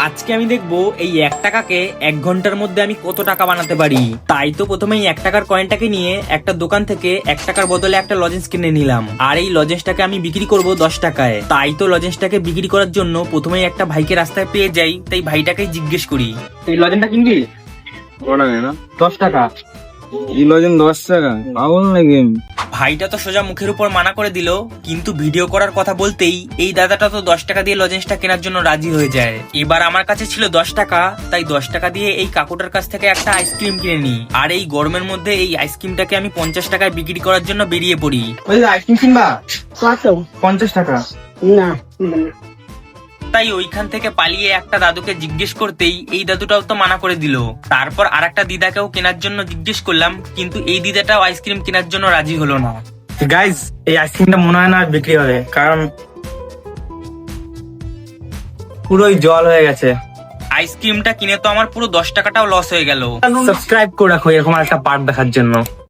আজকে আমি দেখবো এই 1 টাকাকে 1 ঘন্টার মধ্যে আমি কত টাকা বানাতে পারি। তাই তো প্রথমে এই 1 টাকার কয়েনটাকে নিয়ে একটা দোকান থেকে 1 টাকার বদলে একটা লজেন্স কিনে নিলাম, আর এই লজেন্সটাকে আমি বিক্রি করব 10 টাকায়। তাই তো লজেন্সটাকে বিক্রি করার জন্য প্রথমেই একটা ভাইকে রাস্তায় পেয়ে যাই, তাই ভাইটাকে জিজ্ঞেস করি, এই লজেন্সটা কিনবি? ওটা না 10 টাকা। এই লজেন 10 টাকা, পাগল নাকি? ভাইটা তো সোজা মুখের উপর মানা করে দিল, কিন্তু ভিডিও করার কথা বলতেই এই দাদাটা তো 10 টাকা দিয়ে লজেন্সটা কেনার জন্য রাজি হয়ে যায়। এবার আমার কাছে ছিল 10 টাকা, তাই 10 টাকা দিয়ে এই কাকুটার কাছ থেকে একটা আইসক্রিম কিনে নিই। আর এই গরমের মধ্যে এই আইসক্রিমটাকে আমি 50 টাকায় বিক্রি করার জন্য বেরিয়ে পড়ি। আইসক্রিম কিনবা? কত? 50 টাকা। না তাই ওইখান থেকে পালিয়ে একটা দাদুকে জিজ্ঞেস করতেই এই দাদুটাও তো মানা করে দিল। তারপর আর একটা দিদাকেও কেনার জন্য জিজ্ঞেস করলাম, কিন্তু এই দিদাটাও আইসক্রিম কেনার জন্য রাজি হলো না। গাইজ, এই আইসক্রিমটা মনে হয় না আর বিক্রি হবে, কারণ পুরোই জল হয়ে গেছে। আইসক্রিমটা কিনে তো আমার পুরো 10 টাকাটাও লস হয়ে গেল। সাবস্ক্রাইব করে রাখো এরকম একটা পার্ট দেখার জন্য।